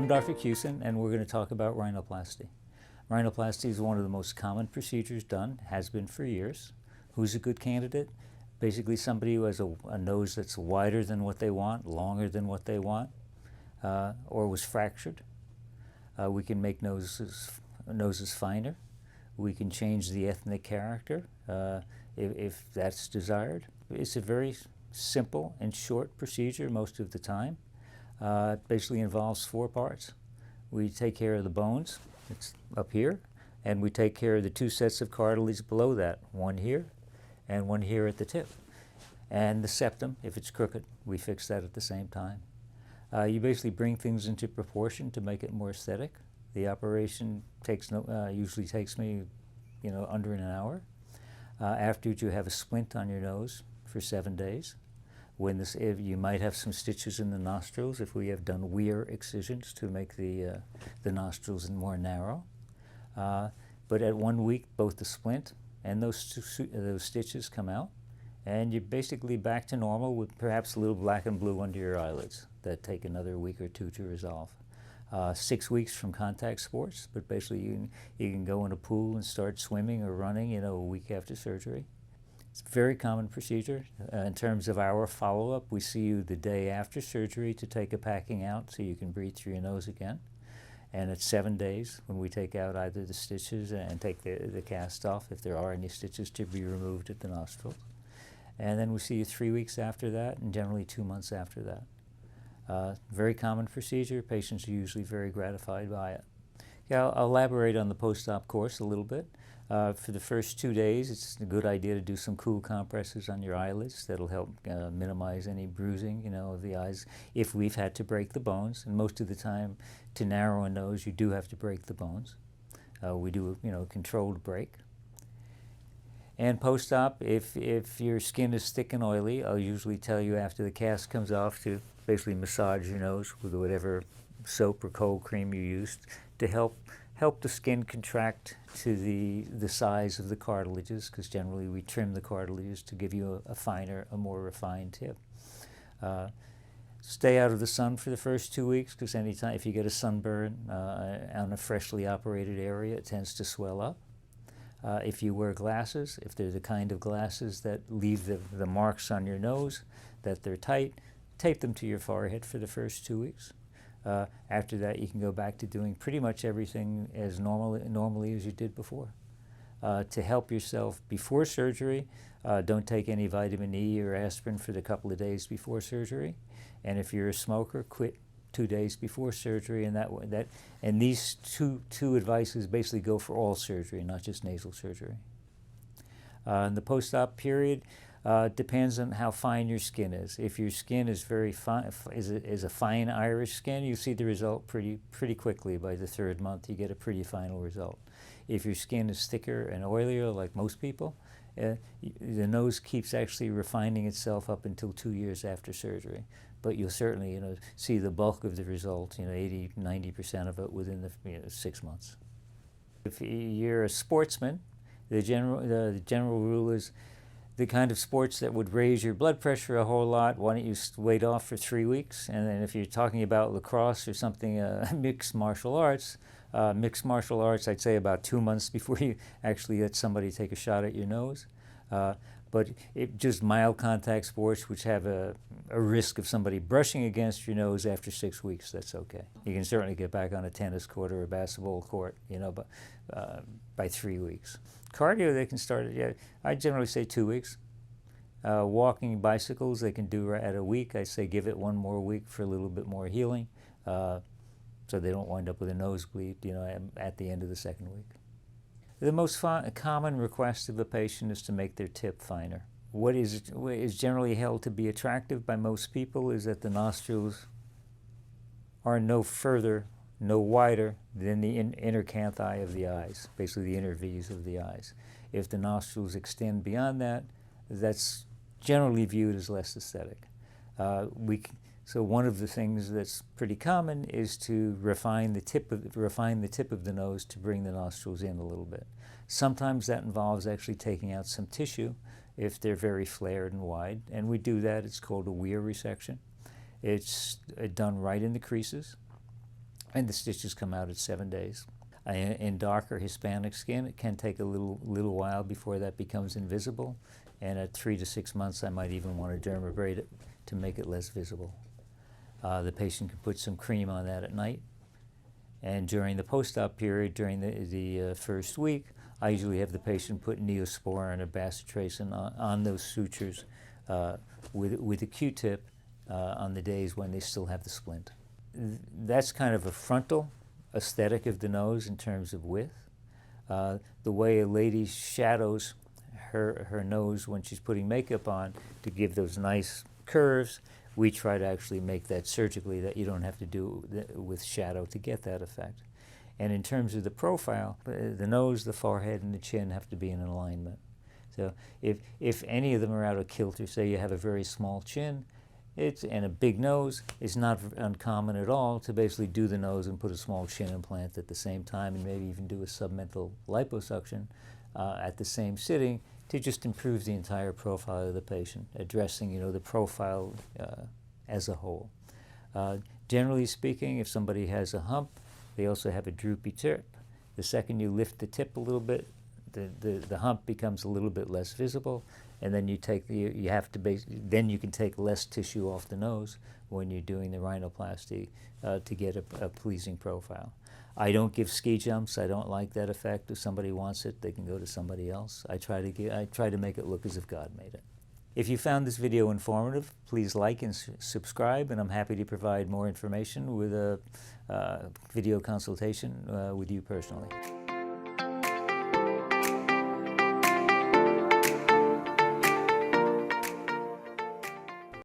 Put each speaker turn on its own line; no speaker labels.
I'm Dr. Cusin, and we're going to talk about rhinoplasty. Rhinoplasty is one of the most common procedures done, has been for years. Who's a good candidate? Basically somebody who has a nose that's wider than what they want, longer than what they want, or was fractured. We can make noses finer. We can change the ethnic character if that's desired. It's a very simple and short procedure most of the time. It basically involves 4 parts. We take care of the bones, it's up here, and we take care of the 2 sets of cartilage below that, one here and one here at the tip. And the septum, if it's crooked, we fix that at the same time. You basically bring things into proportion to make it more aesthetic. The operation usually takes me, under an hour. Afterwards, you have a splint on your nose for 7 days. If you might have some stitches in the nostrils if we have done weir excisions to make the nostrils more narrow. But at 1 week, both the splint and those stitches come out, and you're basically back to normal with perhaps a little black and blue under your eyelids that take another week or 2 to resolve. 6 weeks from contact sports, but basically you can go in a pool and start swimming or running, a week after surgery. It's a very common procedure. In terms of our follow-up, we see you the day after surgery to take a packing out so you can breathe through your nose again. And at 7 days, when we take out either the stitches and take the cast off, if there are any stitches to be removed at the nostrils. And then we see you 3 weeks after that, and generally 2 months after that. Very common procedure. Patients are usually very gratified by it. Yeah, I'll elaborate on the post-op course a little bit. For the first 2 days, it's a good idea to do some cool compresses on your eyelids. That'll help minimize any bruising, of the eyes if we've had to break the bones. And most of the time, to narrow a nose, you do have to break the bones. We do a controlled break. And post-op, if your skin is thick and oily, I'll usually tell you after the cast comes off to basically massage your nose with whatever soap or cold cream you used to help the skin contract to the size of the cartilages, because generally we trim the cartilages to give you a more refined tip. Stay out of the sun for the first 2 weeks, because if you get a sunburn on a freshly operated area, it tends to swell up. If you wear glasses, if they're the kind of glasses that leave the marks on your nose, that they're tight, tape them to your forehead for the first 2 weeks. After that, you can go back to doing pretty much everything as normally as you did before. To help yourself before surgery, don't take any vitamin E or aspirin for the couple of days before surgery. And if you're a smoker, quit 2 days before surgery. And these two advices basically go for all surgery, not just nasal surgery. In the post-op period, depends on how fine your skin is. If your skin is very fine, is a fine Irish skin, you see the result pretty quickly. By the 3rd month, you get a pretty final result. If your skin is thicker and oilier, like most people, the nose keeps actually refining itself up until 2 years after surgery. But you'll certainly, see the bulk of the result, 80–90% of it within the 6 months. If you're a sportsman, the general rule is, the kind of sports that would raise your blood pressure a whole lot, why don't you wait off for 3 weeks? And then if you're talking about lacrosse or something, mixed martial arts, I'd say about 2 months before you actually let somebody take a shot at your nose. But just mild contact sports, which have a risk of somebody brushing against your nose after 6 weeks, that's okay. You can certainly get back on a tennis court or a basketball court, by 3 weeks. Cardio, they can start I generally say 2 weeks. Walking, bicycles, they can do at a week. I say give it 1 more week for a little bit more healing, so they don't wind up with a nosebleed, at the end of the 2nd week. The most common request of a patient is to make their tip finer. What is generally held to be attractive by most people is that the nostrils are no wider than the inner canthi of the eyes, basically the inner V's of the eyes. If the nostrils extend beyond that, that's generally viewed as less aesthetic. So one of the things that's pretty common is to refine the tip of the nose to bring the nostrils in a little bit. Sometimes that involves actually taking out some tissue if they're very flared and wide, and we do that. It's called a weir resection. It's done right in the creases. and the stitches come out at 7 days. In darker Hispanic skin, it can take a little while before that becomes invisible, and at 3 to 6 months I might even want to dermabrate it to make it less visible. The patient can put some cream on that at night, and during the post-op period, during the first week, I usually have the patient put Neosporin or bacitracin on those sutures with a Q-tip on the days when they still have the splint. That's kind of a frontal aesthetic of the nose in terms of width. The way a lady shadows her nose when she's putting makeup on to give those nice curves, we try to actually make that surgically, that you don't have to do with shadow to get that effect. And in terms of the profile, the nose, the forehead, and the chin have to be in alignment. So if any of them are out of kilter, say you have a very small chin and a big nose, it's not uncommon at all to basically do the nose and put a small chin implant at the same time, and maybe even do a submental liposuction at the same sitting to just improve the entire profile of the patient, addressing the profile as a whole. Generally speaking, if somebody has a hump, they also have a droopy tip. The second you lift the tip a little bit, the hump becomes a little bit less visible, and then you can take less tissue off the nose when you're doing the rhinoplasty to get a pleasing profile. I don't give ski jumps. I don't like that effect. If somebody wants it, they can go to somebody else. I try to make it look as if God made it. If you found this video informative, please like and subscribe, and I'm happy to provide more information with a video consultation with you personally.